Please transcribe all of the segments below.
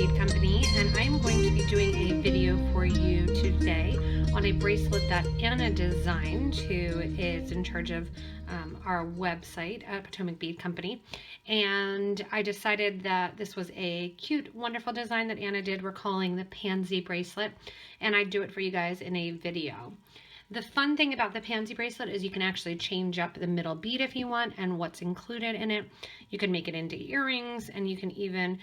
Bead Company, and I'm going to be doing a video for you today on a bracelet that Anna designed, who is in charge of our website at Potomac Bead Company. And I decided that this was a cute, wonderful design that Anna did. We're calling the Pansy Bracelet, and I'd do it for you guys in a video. The fun thing about the Pansy Bracelet is you can actually change up the middle bead if you want and what's included in it. You can make it into earrings, and you can even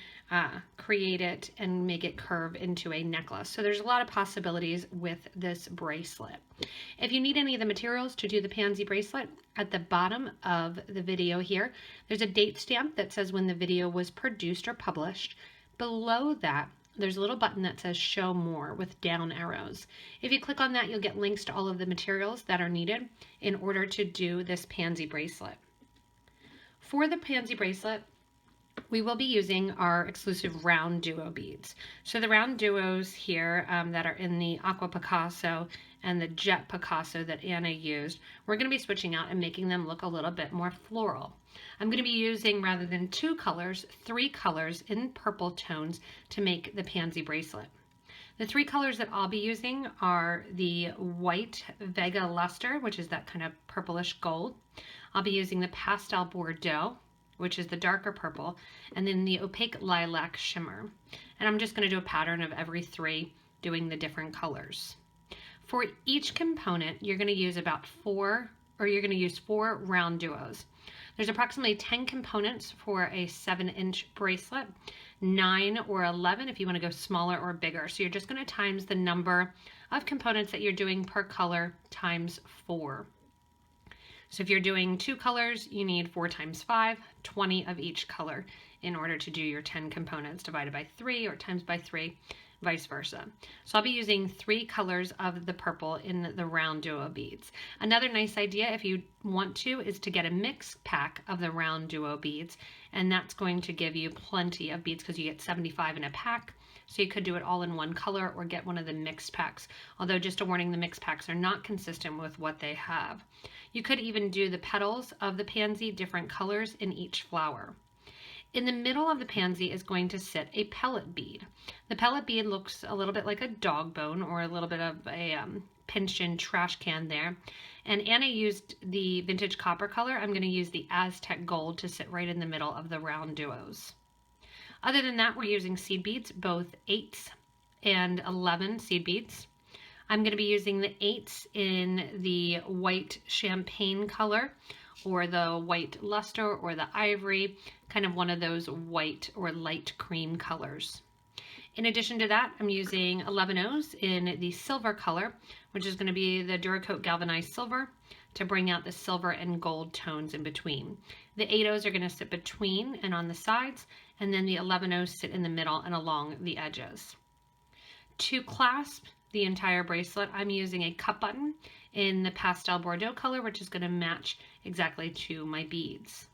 create it and make it curve into a necklace. So there's a lot of possibilities with this bracelet. If you need any of the materials to do the Pansy Bracelet, at the bottom of the video here, there's a date stamp that says when the video was produced or published. Below that, there's a little button that says show more with down arrows. If you click on that, you'll get links to all of the materials that are needed in order to do this Pansy Bracelet. For the Pansy Bracelet, we will be using our exclusive RounDuo beads. So the RounDuos here that are in the Aqua Picasso and the Jet Picasso that Anna used, we're going to be switching out and making them look a little bit more floral. I'm going to be using, rather than 2 colors, 3 colors in purple tones to make the Pansy Bracelet. The 3 colors that I'll be using are the white Vega luster, which is that kind of purplish gold. I'll be using the pastel Bordeaux, which is the darker purple, and then the opaque lilac shimmer. And I'm just going to do a pattern of every 3 doing the different colors. For each component, you're going to use about 4 RounDuos. There's approximately 10 components for a 7-inch bracelet, 9 or 11 if you want to go smaller or bigger. So you're just going to times the number of components that you're doing per color times 4. So if you're doing 2 colors, you need 4 times 5, 20 of each color in order to do your 10 components divided by 3 or times by 3, vice versa. So I'll be using 3 colors of the purple in the RounDuo beads. Another nice idea, if you want to, is to get a mixed pack of the RounDuo beads, and that's going to give you plenty of beads because you get 75 in a pack. So you could do it all in one color or get one of the mixed packs. Although, just a warning, the mixed packs are not consistent with what they have. You could even do the petals of the pansy different colors in each flower. In the middle of the pansy is going to sit a pellet bead. The pellet bead looks a little bit like a dog bone or a little bit of a pinched-in trash can there. And Anna used the vintage copper color. I'm going to use the Aztec gold to sit right in the middle of the RounDuos. Other than that, we're using seed beads, both 8s and 11 seed beads. I'm going to be using the 8s in the white champagne color, or the white luster, or the ivory, kind of one of those white or light cream colors. In addition to that, I'm using 11 O's in the silver color, which is going to be the Duracoat Galvanized silver, to bring out the silver and gold tones in between. The 8 O's are going to sit between and on the sides, and then the 11 O's sit in the middle and along the edges. To clasp the entire bracelet, I'm using a cup button in the pastel Bordeaux color, which is going to match exactly to my beads.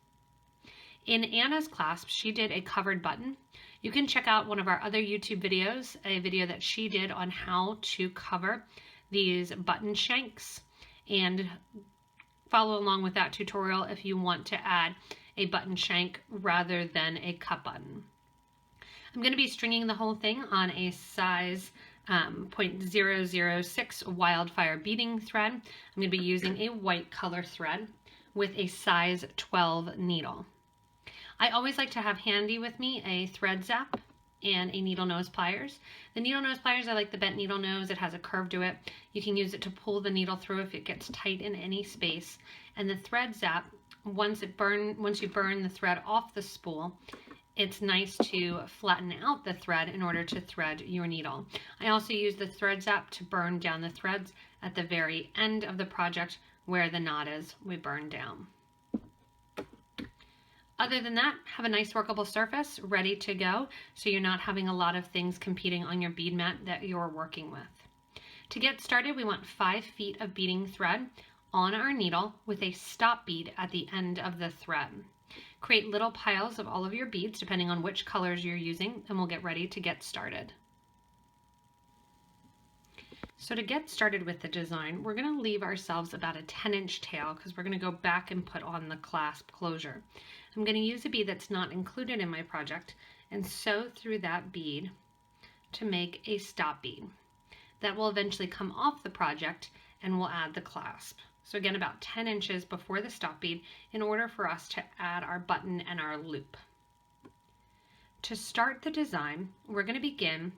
In Anna's clasp, she did a covered button. You can check out one of our other YouTube videos, a video that she did on how to cover these button shanks, and follow along with that tutorial if you want to add a button shank rather than a cup button. I'm going to be stringing the whole thing on a size 0.006 wildfire beading thread. I'm going to be using a white color thread with a size 12 needle. I always like to have handy with me a thread zap and a needle nose pliers. The needle nose pliers, I like the bent needle nose. It has a curve to it. You can use it to pull the needle through if it gets tight in any space. And the thread zap, once you burn the thread off the spool, it's nice to flatten out the thread in order to thread your needle. I also use the thread zap to burn down the threads at the very end of the project where the knot is, we burn down. Other than that, have a nice workable surface ready to go so you're not having a lot of things competing on your bead mat that you're working with. To get started, we want 5 feet of beading thread on our needle with a stop bead at the end of the thread. Create little piles of all of your beads depending on which colors you're using, and we'll get ready to get started. So to get started with the design, we're going to leave ourselves about a 10-inch tail because we're going to go back and put on the clasp closure. I'm going to use a bead that's not included in my project. and sew through that bead to make a stop bead. That will eventually come off the project and we'll add the clasp. So again, about 10 inches before the stop bead in order for us to add our button and our loop. To start the design, we're going to begin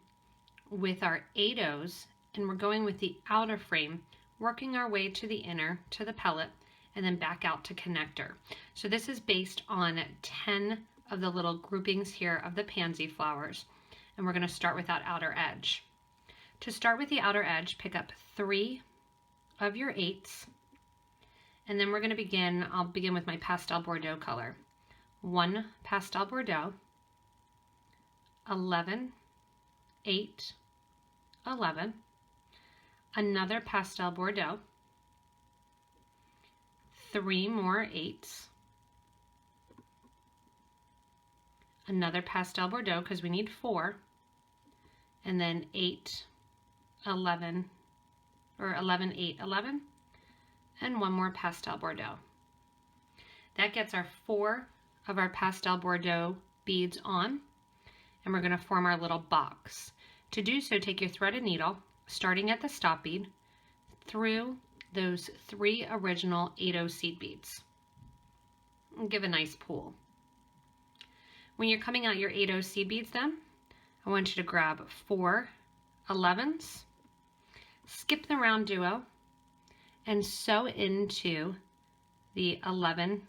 with our 8/0s, and we're going with the outer frame, working our way to the inner, to the pellet, and then back out to connector. So this is based on 10 of the little groupings here of the pansy flowers, and we're going to start with that outer edge. To start with the outer edge, pick up 3 of your 8s, and then we're going to begin, I'll begin with my Pastel Bordeaux color. 1 Pastel Bordeaux, 11, 8, 11, another Pastel Bordeaux, 3 more 8s, another Pastel Bordeaux because we need 4, and then 8, 11, or 11, 8, 11, and 1 more Pastel Bordeaux. That gets our 4 of our Pastel Bordeaux beads on, and we're going to form our little box. To do so, take your threaded needle, starting at the stop bead, through those 3 original 8/0 seed beads. And give a nice pull. When you're coming out your 8/0 seed beads then, I want you to grab 4 11s, skip the RounDuo, and sew into the 11,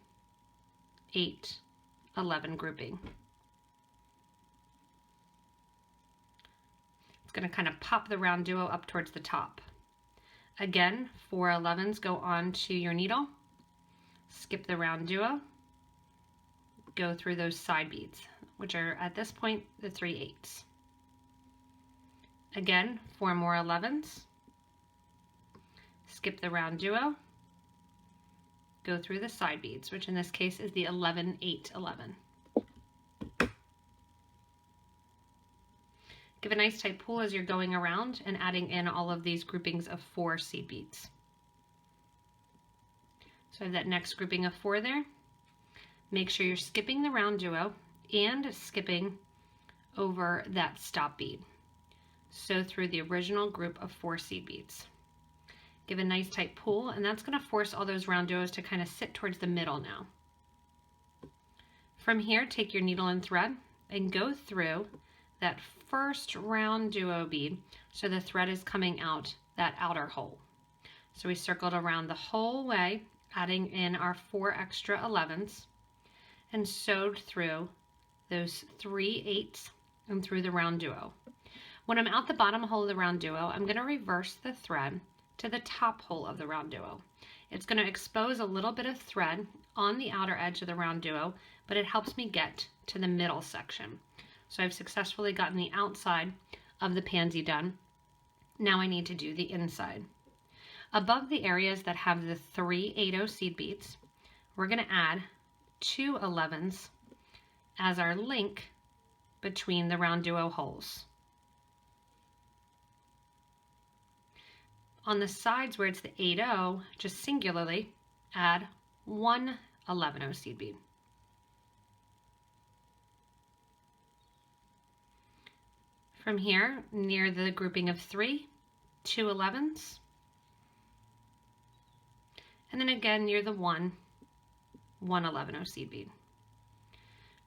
8, 11 grouping. It's going to kind of pop the RounDuo up towards the top. Again, 4 11s go onto your needle, skip the RounDuo, go through those side beads, which are at this point the 3 8s. Again, 4 more 11s, skip the RounDuo, go through the side beads, which in this case is the 11, 8, 11. Give a nice tight pull as you're going around and adding in all of these groupings of 4 seed beads. So I have that next grouping of 4 there. Make sure you're skipping the RounDuo and skipping over that stop bead. Sew through the original group of 4 seed beads. Give a nice tight pull, and that's going to force all those RounDuos to kind of sit towards the middle now. From here, take your needle and thread and go through that first RounDuo bead so the thread is coming out that outer hole. So we circled around the whole way, adding in our 4 extra 11s, and sewed through those 3 8s and through the RounDuo. When I'm out the bottom hole of the RounDuo, I'm going to reverse the thread to the top hole of the RounDuo. It's going to expose a little bit of thread on the outer edge of the RounDuo, but it helps me get to the middle section. So I've successfully gotten the outside of the pansy done. Now I need to do the inside. Above the areas that have the 3 8/0 seed beads, we're going to add 2 11s as our link between the RounDuo holes. On the sides where it's the 8/0, just singularly add 1 11/0 seed bead. From here, near the grouping of 3, 2 11s, and then again near the 1 11/0 seed bead.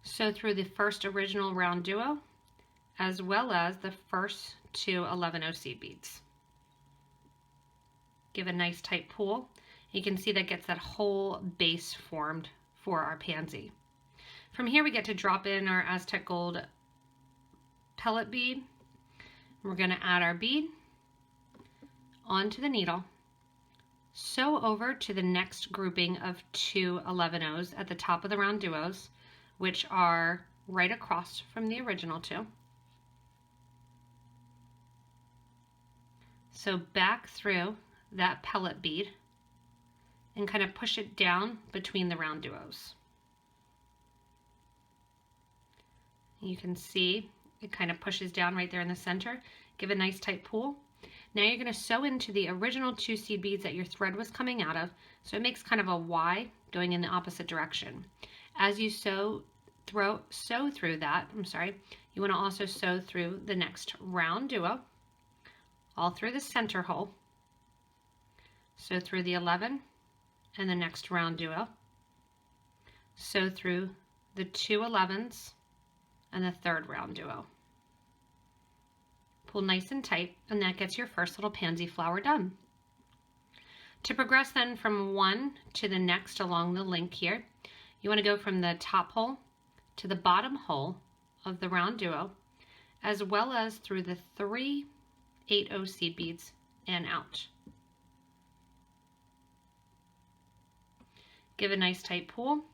Sew through the first original RounDuo as well as the first 2 11/0 seed beads. Give a nice tight pull. You can see that gets that whole base formed for our pansy. From here we get to drop in our Aztec Gold pellet bead. We're going to add our bead onto the needle, sew over to the next grouping of 2 11/0s at the top of the RounDuos, which are right across from the original 2. So back through that pellet bead and kind of push it down between the RounDuos. You can see it kind of pushes down right there in the center. Give a nice tight pull. Now you're going to sew into the original 2 seed beads that your thread was coming out of, so it makes kind of a Y going in the opposite direction. As you sew sew through that, you want to also sew through the next RounDuo, all through the center hole, sew through the 11 and the next RounDuo, sew through the 2 11s and the third RounDuo. Pull nice and tight, and that gets your first little pansy flower done. To progress then from one to the next along the link here, you want to go from the top hole to the bottom hole of the RounDuo, as well as through the 3 8/0 seed beads and out. Give a nice tight pull,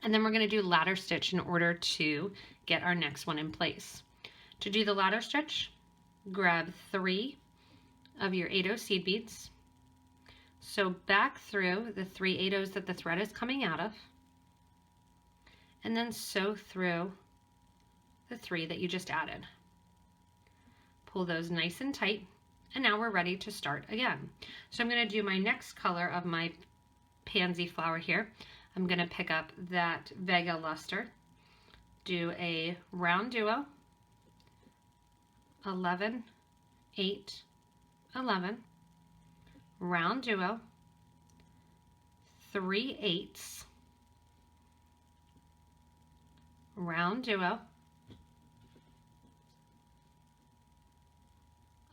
and then we're going to do ladder stitch in order to get our next one in place. To do the ladder stitch, grab 3 of your 8/0 seed beads, sew back through the 3 8/0s that the thread is coming out of, and then sew through the 3 that you just added. Pull those nice and tight, and now we're ready to start again. So I'm going to do my next color of my pansy flower here. I'm going to pick up that Vega luster, do a RounDuo, 11, 8, 11, RounDuo, 3 8s, RounDuo,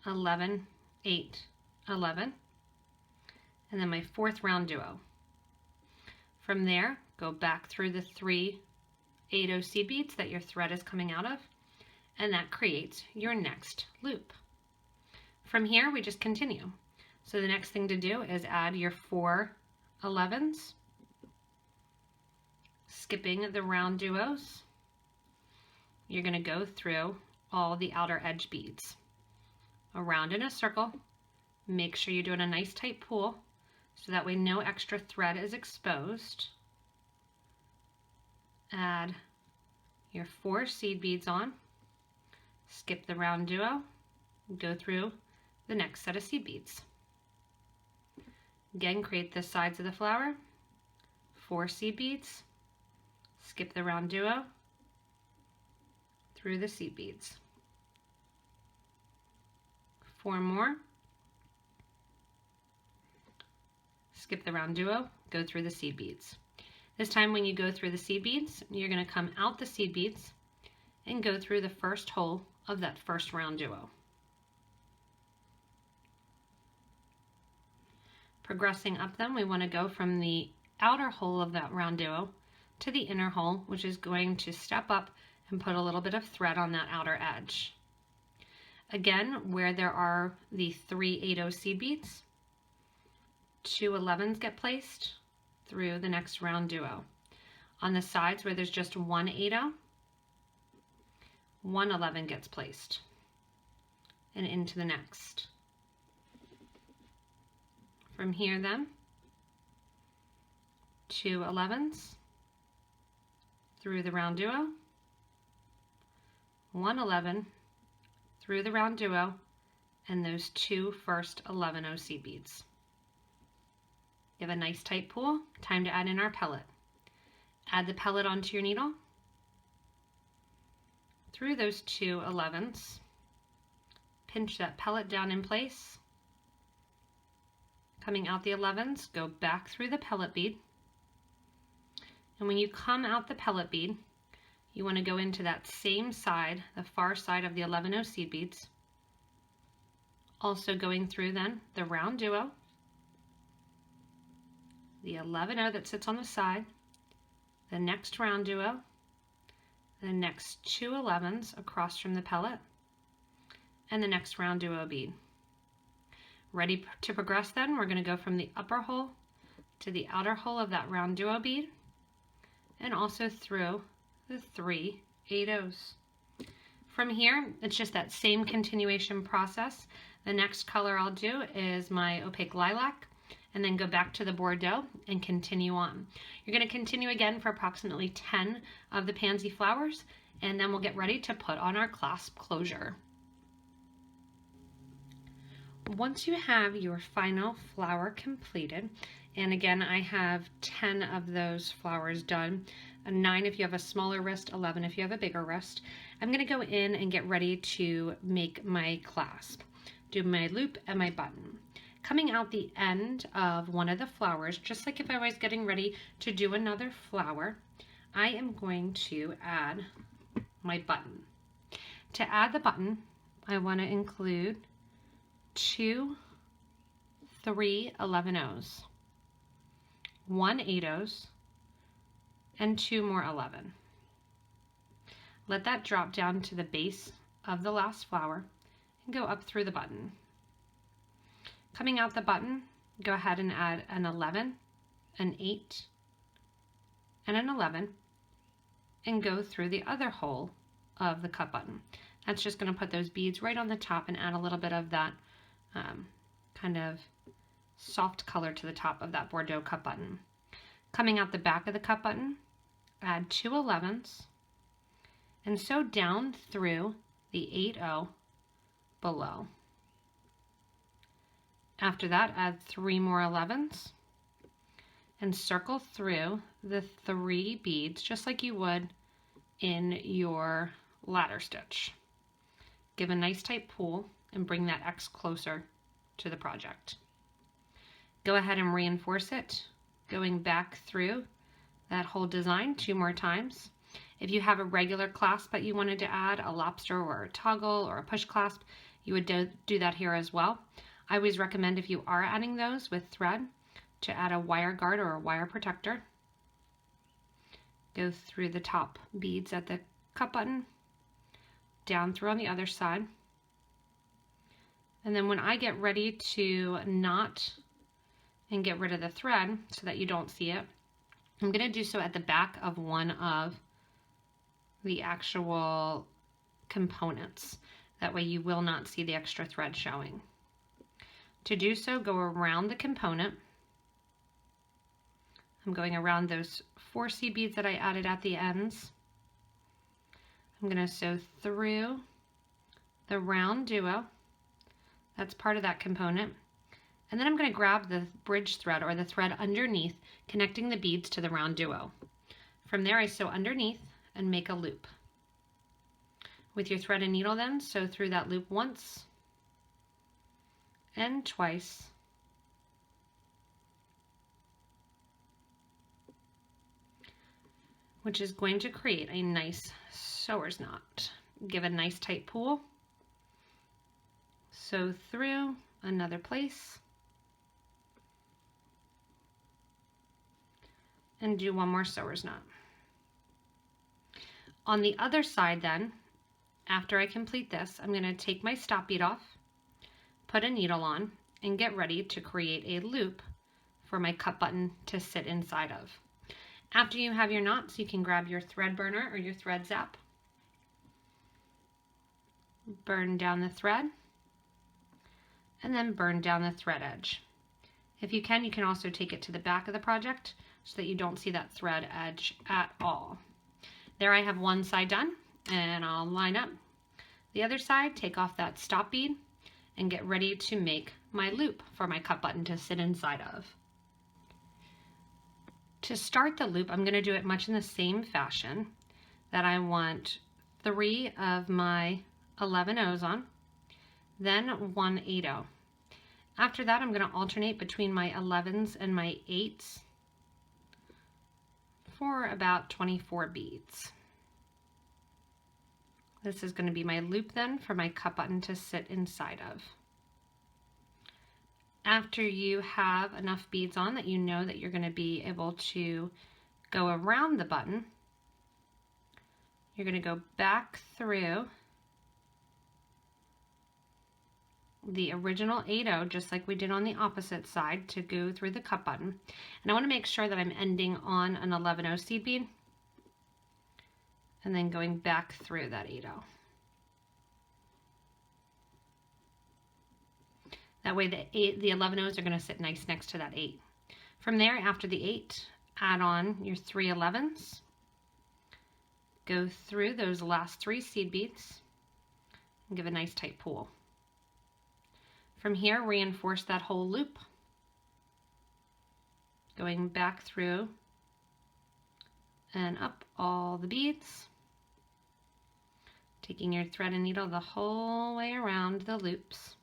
11, 8, 11, and then my 4th RounDuo. From there, go back through the 3 8/0 seed beads that your thread is coming out of, and that creates your next loop. From here, we just continue. So the next thing to do is add your 4 11s, skipping the RounDuos. You're going to go through all the outer edge beads, around in a circle. Make sure you're doing a nice tight pull, so that way no extra thread is exposed. Add your 4 seed beads on, skip the RounDuo, go through the next set of seed beads. Again, create the sides of the flower, 4 seed beads, skip the RounDuo, through the seed beads. 4 more, skip the RounDuo, go through the seed beads. This time when you go through the seed beads, you're going to come out the seed beads and go through the first hole of that first RounDuo. Progressing up them, we want to go from the outer hole of that RounDuo to the inner hole, which is going to step up and put a little bit of thread on that outer edge. Again, where there are the 3 8/0 seed beads, 2 11s get placed through the next RounDuo. On the sides where there's just 1 8/0, 1 11 gets placed and into the next. From here then, 2 11s through the RounDuo, 1 11 through the RounDuo, and those 2 first 11/0 seed beads. Give a nice tight pull. Time to add in our pellet. Add the pellet onto your needle, through those 2 11s, pinch that pellet down in place. Coming out the 11s, go back through the pellet bead, and when you come out the pellet bead, you want to go into that same side, the far side of the 11/0 seed beads, also going through then the RounDuo, the 11/0 that sits on the side, the next RounDuo, the next 2 11s across from the pellet, and the next RounDuo bead. Ready to progress then, we're going to go from the upper hole to the outer hole of that RounDuo bead, and also through the 3 8/0s. From here, it's just that same continuation process. The next color I'll do is my Opaque Lilac, and then go back to the Bordeaux and continue on. You're going to continue again for approximately 10 of the pansy flowers, and then we'll get ready to put on our clasp closure. Once you have your final flower completed, and again I have 10 of those flowers done, a 9 if you have a smaller wrist, 11 if you have a bigger wrist. I'm going to go in and get ready to make my clasp. Do my loop and my button. Coming out the end of one of the flowers, just like if I was getting ready to do another flower, I am going to add my button. To add the button, I want to include 2 3 11-ohs, 1 8-ohs, and 2 more 11. Let that drop down to the base of the last flower and go up through the button. Coming out the button, go ahead and add an 11, an 8, and an 11, and go through the other hole of the cup button. That's just going to put those beads right on the top and add a little bit of that kind of soft color to the top of that Bordeaux cup button. Coming out the back of the cup button, add 2 11s, and sew down through the 8-0 below. After that, add 3 more 11s and circle through the 3 beads just like you would in your ladder stitch. Give a nice tight pull and bring that X closer to the project. Go ahead and reinforce it, going back through that whole design 2 more times. If you have a regular clasp that you wanted to add, a lobster or a toggle or a push clasp, you would do that here as well. I always recommend, if you are adding those with thread, to add a wire guard or a wire protector. Go through the top beads at the cup button, down through on the other side. And then when I get ready to knot and get rid of the thread so that you don't see it, I'm going to do so at the back of one of the actual components. That way you will not see the extra thread showing. To do so, go around the component. I'm going around those 4 seed beads that I added at the ends. I'm going to sew through the RounDuo. That's part of that component. And then I'm going to grab the bridge thread, or the thread underneath, connecting the beads to the RounDuo. From there, I sew underneath and make a loop. With your thread and needle then, sew through that loop once and twice, which is going to create a nice sewer's knot. Give a nice tight pull, sew through another place, and do one more sewer's knot. On the other side then, after I complete this, I'm going to take my stop bead off, put a needle on, and get ready to create a loop for my cup button to sit inside of. After you have your knots, you can grab your thread burner or your thread zap, burn down the thread, and then burn down the thread edge. If you can also take it to the back of the project so that you don't see that thread edge at all. There I have one side done, and I'll line up the other side, take off that stop bead, and get ready to make my loop for my cup button to sit inside of. To start the loop, I'm going to do it much in the same fashion, that I want 3 of my 11-ohs on, then 1 8-oh. After that, I'm going to alternate between my 11s and my 8s for about 24 beads. This is going to be my loop then for my cup button to sit inside of. After you have enough beads on that you know that you're going to be able to go around the button, you're going to go back through the original 8-oh, just like we did on the opposite side, to go through the cup button. And I want to make sure that I'm ending on an 11-oh seed bead and then going back through that 8-oh. That way the 11-ohs are going to sit nice next to that 8. From there, after the 8, add on your 3 11s. Go through those last 3 seed beads and give a nice tight pull. From here, reinforce that whole loop, going back through and up all the beads, taking your thread and needle the whole way around the loops.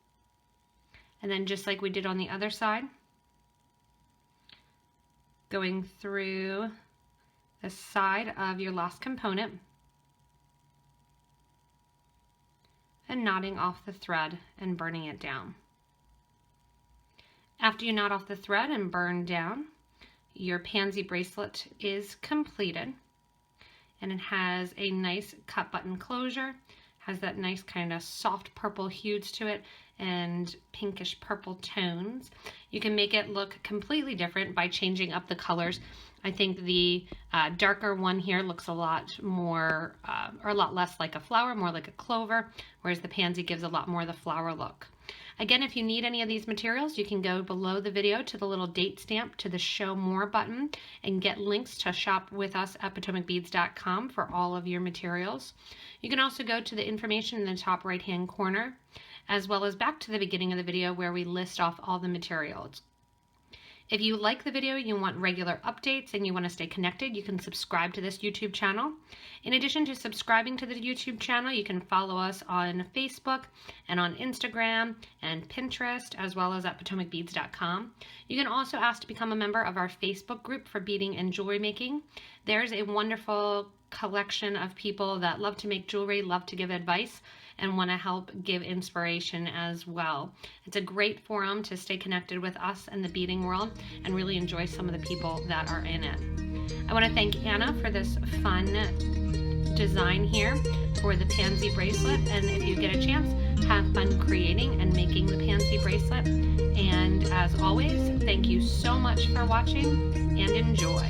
And then just like we did on the other side, going through the side of your last component and knotting off the thread and burning it down. After you knot off the thread and burn down, your pansy bracelet is completed, and it has a nice cut button closure, has that nice kind of soft purple hues to it and pinkish purple tones. You can make it look completely different by changing up the colors. I think the darker one here looks a lot more, or a lot less like a flower, more like a clover, whereas the pansy gives a lot more of the flower look. Again, if you need any of these materials, you can go below the video to the little date stamp to the Show More button and get links to shop with us at PotomacBeads.com for all of your materials. You can also go to the information in the top right-hand corner, as well as back to the beginning of the video where we list off all the materials. If you like the video, you want regular updates, and you want to stay connected, you can subscribe to this YouTube channel. In addition to subscribing to the YouTube channel, you can follow us on Facebook and on Instagram and Pinterest, as well as at PotomacBeads.com. You can also ask to become a member of our Facebook group for beading and jewelry making. There's a wonderful collection of people that love to make jewelry, love to give advice, and want to help give inspiration as well. It's a great forum to stay connected with us and the beading world and really enjoy some of the people that are in it. I want to thank Anna for this fun design here for the pansy bracelet, and if you get a chance, have fun creating and making the pansy bracelet. And as always, thank you so much for watching and enjoy.